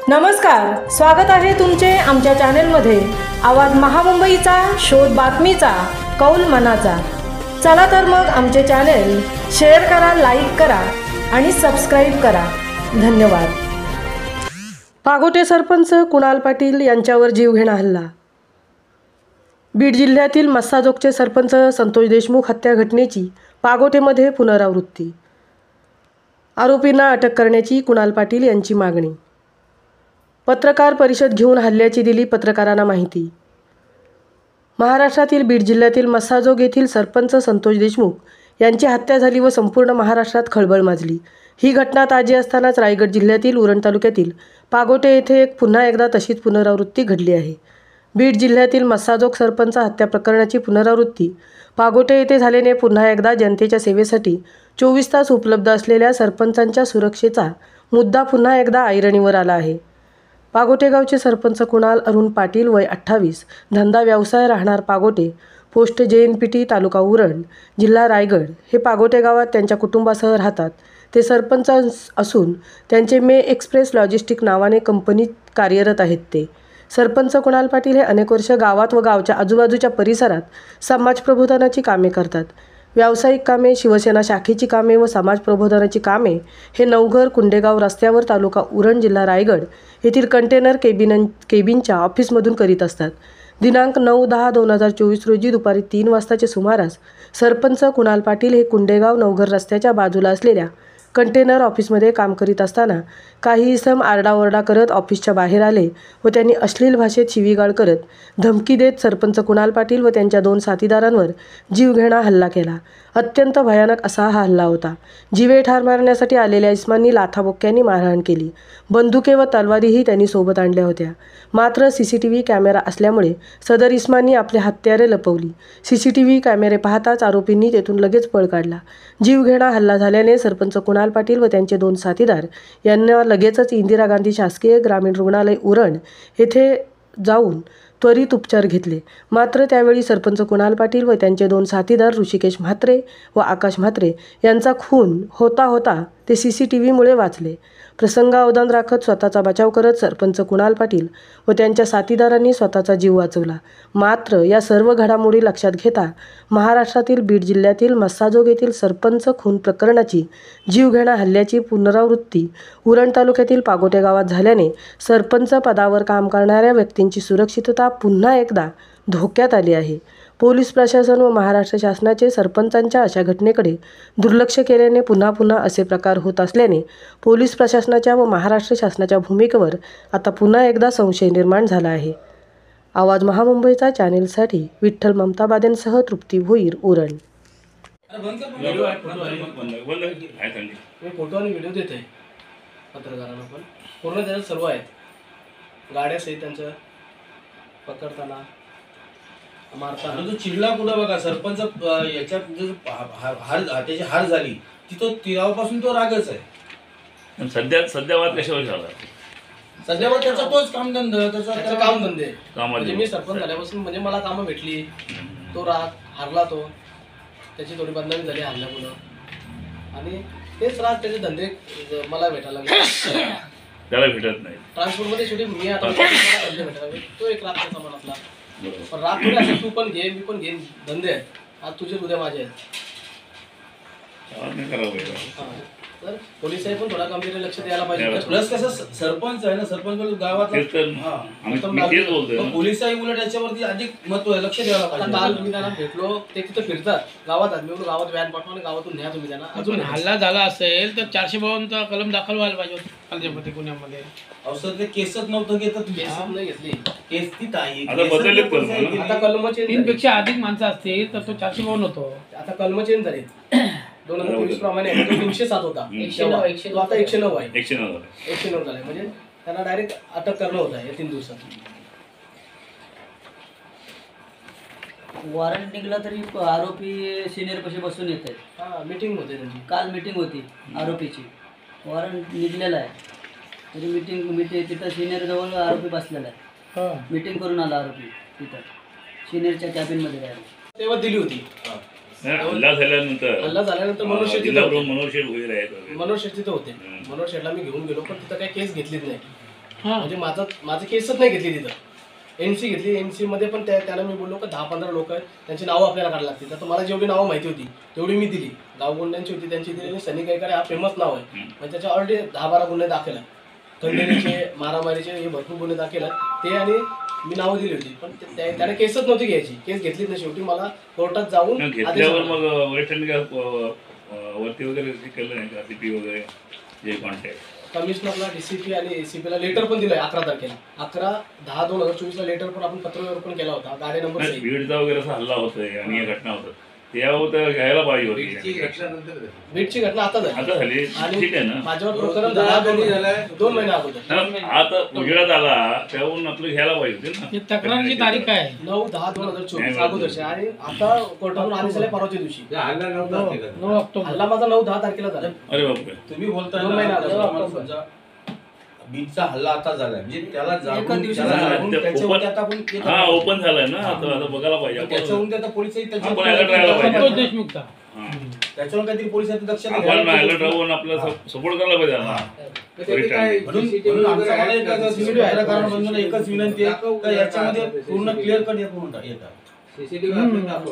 नमस्कार, स्वागत आहे तुमचे आमच्या चॅनेलमध्ये। आवाज महामुंबईचा, शोध बातमीचा, कौल मनाचा। चला तर मग आमचे चॅनेल शेअर करा, लाईक करा आणि सबस्क्राइब करा। धन्यवाद। पागोटे सरपंच कुणाल पाटील यांच्यावर जीवघेणा हल्ला। बीड जिल्ह्यातील मस्साजोगचे सरपंच संतोष देशमुख हत्या घटनेची पागोटेमध्ये पुनरावृत्ती। आरोपींना अटक करण्याची कुणाल पाटील यांची मागणी। पत्रकार परिषद घेऊन हल्ल्याची दिली पत्रकारांना माहिती। महाराष्ट्रातील बीड जिल्ह्यातील मस्साजोग येथील सरपंच संतोष देशमुख यांची हत्या झाली व संपूर्ण महाराष्ट्रात खळबळ माजली। ही घटना ताजी असतानाच रायगड जिल्ह्यातील उरण तालुक्यातील पागोटे येथे पुन्हा एकदा तशीच पुनरावृत्ती घडली आहे। बीड जिल्ह्यातील मस्साजोग सरपंच हत्या प्रकरणाची पुनरावृत्ती पागोटे येथे झाल्याने पुन्हा एकदा जनतेच्या सेवेसाठी 24 तास उपलब्ध असलेल्या सरपंचांच्या सुरक्षेचा मुद्दा पुन्हा एकदा ऐरणीवर आला आहे। पागोटे गावचे सरपंच कुणाल अरुण पाटील वय 28, धंदा व्यवसाय, राहणार पागोटे, पोस्ट JNPT, तालुका उरण, जिल्हा रायगड हे पागोटे गावात त्यांच्या कुटुंबासह राहतात। ते सरपंच असून त्यांचे मे एक्सप्रेस लॉजिस्टिक नावाने कंपनीत कार्यरत आहेत। ते सरपंच कुणाल पाटील हे अनेक वर्ष गावात व गावच्या आजूबाजूच्या परिसरात समाज प्रबोधनाची कामे करतात। व्यावसायिक कामे, शिवसेना शाखेची कामे व समाज प्रबोधनाची कामे हे नवघर कुंडेगाव रस्त्यावर, तालुका उरण, जिल्हा रायगड येथील कंटेनर केबिनच्या ऑफिसमधून करीत असतात। दिनांक 9/10/2024 रोजी दुपारी 3 वाजताच्या सुमारास सरपंच कुणाल पाटील हे कुंडेगाव नवघर रस्त्याच्या बाजूला असलेल्या कंटेनर ऑफिसमध्ये काम करीत असताना काही इसम आरडाओरडा करत ऑफिसच्या बाहेर आले व त्यांनी अश्लील भाषेत शिवीगाळ करत धमकी देत सरपंच कुणाल पाटील व त्यांच्या 2 साथीदारांवर जीवघेणा हल्ला केला। अत्यंत भयानक असा हा हल्ला होता। जीवे ठार मारण्यासाठी आलेल्या इस्मांनी लाथाबुक्क्यांनी मारहाण केली। बंदुके व तलवारीही त्यांनी सोबत आणल्या होत्या। मात्र CCTV कॅमेरा असल्यामुळे सदर इस्मांनी आपली हत्यारे लपवली। CCTV कॅमेरे पाहताच आरोपींनी तेथून लगेच पळ काढला। जीवघेणा हल्ला झाल्याने सरपंच कुणाल पाटील व त्यांचे 2 साथीदार यांना लगेचच इंदिरा गांधी शासकीय ग्रामीण रुग्णालय उरण येथे जाऊन त्वरित उपचार घेतले। मात्र त्यावेळी सरपंच कुणाल पाटील व त्यांचे 2 साथीदार ऋषिकेश म्हात्रे व आकाश म्हात्रे यांचा खून होता होता ते CCTVमुळे वाचले। प्रसंगावधान राखत स्वतःचा बचाव करत सरपंच कुणाल पाटील व त्यांच्या साथीदारांनी स्वतःचा जीव वाचवला। मात्र या सर्व घडामोडी लक्षात घेता महाराष्ट्रातील बीड जिल्ह्यातील मस्साजोग येथील सरपंच खून प्रकरणाची जीवघेणा हल्ल्याची पुनरावृत्ती उरण तालुक्यातील पागोटे गावात झाल्याने सरपंच पदावर काम करणाऱ्या व्यक्तींची सुरक्षितता पुन्हा एकदा धोक्यात आली आहे। पोलीस प्रशासन व महाराष्ट्र शासनाचे सरपंचांच्या अशा घटनेकडे दुर्लक्ष केल्याने पुन्हा असे प्रकार होत असल्याने पोलीस प्रशासनाच्या व महाराष्ट्र शासनाच्या भूमिकेवर आता पुन्हा एकदा संशय निर्माण झाला आहे। आवाज महामुंबईचा चॅनेलसाठी विठ्ठल ममताबादेंसह तृप्ती भोईर, उरण। फोटो आणि व्हिडिओ देते पत्रकारांना पण पूर्ण त्याच्यात सर्व आहेत। गाड्या सहित त्यांचं पकडताना मारताना तो चिडला कुठं बघा सरपंच याच्यात त्याची हार झाली तिथं तिरावापासून तो रागच आहे। सध्या वाद कशावर झाला? सध्या वाद त्याचा तोच कामधंदा त्याचं कामधंदे म्हणजे मी सरपंच झाल्यापासून म्हणजे मला कामं भेटली, तो राग हारला, तो त्याची थोडी बदनामी झाली हल्ल्यामुळं आणि तेच राग त्याचे धंदे मला भेटायला लागले। त्याला भेटत नाही ट्रान्सपोर्टमध्ये शेवटी मी आता धंदे भेटायला तो एक राग त्याचा मनातला। पण राग थोडी असं तू पण घे मी पण घेईन, धंदे आहेत आज तुझे उद्या माझे आहेत। तर पोलिसांनी पण थोडा गंभीर लक्ष द्यायला पाहिजे। प्लस कसं सरपंच आहे ना, सरपंच गावात पोलिसांनी उलट याच्यावरती अधिक महत्व आहे, लक्ष द्यायला पाहिजे। काल मी त्यांना भेटलो, ते तिथं फिरतात गावात, आम्ही गावात व्हॅन पाठवा आणि गावातून न्या तुम्ही त्यांना। अजून हल्ला झाला असेल तर 452 कलम दाखल व्हायला पाहिजे कालच्यामध्ये गुन्ह्यामध्ये। अवसर ते केसच नव्हतं घेत, केस नाही घेतली, केस ती आता कलम चेंज, 3 पेक्षा अधिक माणसं असतील तर तो 452 होतो। आता कलम चेंज झाले 2023 प्रमाणे 307 होता, 109 आता 109 आहे। 109 झाले म्हणजे त्यांना डायरेक्ट अटक करणं होत आहे 3 दिवसात। वॉरंट निघला तरी आरोपी सिनियर पाशी बसून येत आहेत। हा, मीटिंग होते त्यांची, काल मीटिंग होती आरोपीची, वॉरंट निघलेला आहे तरी मीटिंग तिथं सिनियर जवळ आरोपी बसलेला आहे। मीटिंग करून आला आरोपी तिथं सिनियरच्या कॅबिनमध्ये डायरेक्ट तेव्हा दिली होती। हल्ला झाल्यानंतर मनोज शेट्टी मनोज शेट वगैरे आहेत, मनोज शेट्टी तिथं होते। मनोज शेटला मी घेऊन गेलो पण तिथं काही केस घेतलीच नाही। हा. म्हणजे माझं केसच नाही घेतली तिथं. NC घेतली. NC मध्ये पण त्याला मी बोललो की 10-15 लोक आहेत, त्यांची नावं आपल्याला काढायला लागतील. तर मला जेवढी नावं माहिती होती तेवढी मी दिली. गावगुंड्यांची होती त्यांची दिली. आणि सनी गायकवाड हा फेमस नाव आहे, म्हणजे त्याच्या ऑलरेडी 10-12 गुन्हे दाखल आहेत. खंडेरीचे, मारामारीचे हे भरपूर गुन्हे दाखल आहेत ते, आणि मी नावं दिली होती. पण त्याने केसच नव्हती घ्यायची, केस घेतलीच नाही. शेवटी मला कोर्टात जाऊन घेतल्यावर मग वरिष्ठांनी काय वरती वगैरे केलं नाही का, CP वगैरे जे कॉन्टॅक्ट कमिशनरला, DCP आणि ACP ला लेटर पण दिलंय 11 तारखेला. 11/10/2024 ला लेटर पण आपण पत्रव्यवहार पण केला होता. गाडी नंबर नाही, बीडचा वगैरे असा हल्ला होतोय आणि या घटना होतात, त्यावर तर घ्यायला पाहिजे होती. बीडची घटना आता झाली. आता झाली, आणि ठीक आहे ना. माझ्यावर प्रकरण झालं 2 महिने अगोदर. आता उजेडात आला त्याहून आपलं घ्यायला पाहिजे होते ना. ही तक्रारची तारीख काय आहे? 9/10/2024 अगोदरची. आणि आता कोर्टातून आदेश झाले परवाच्या दिवशी. 9 ऑक्टोबर. हल्ला माझा 9-10 तारखेला झाला. अरे बापरे. तुम्ही बोलताय 2 महिने ना, अगोदर. त्याप्रमाणे समजा बीडचा हल्ला आता झालाय, म्हणजे त्याला एका जागून दिवशी त्याला झाला. जागून त्याच्यावरती आता आपण येतो. हा ओपन झालाय ना, आता बघायला पाहिजे आपण. त्याच्यावरून आता पोलिसही आपण alert राहायला पाहिजे. संतोष देशमुखचा. हा. त्याच्यावर काहीतरी पोलिसांनी दक्षता आपण घ्यायला alert पाहिजे. राहून आपलं सपोर्ट करायला पाहिजे ना. वरिष्ठांनी. म्हणून आमचा मला एकच पत्रकारांमधून एकच विनंती आहे का याच्यामध्ये पूर्ण क्लिअर कट येतात. आपण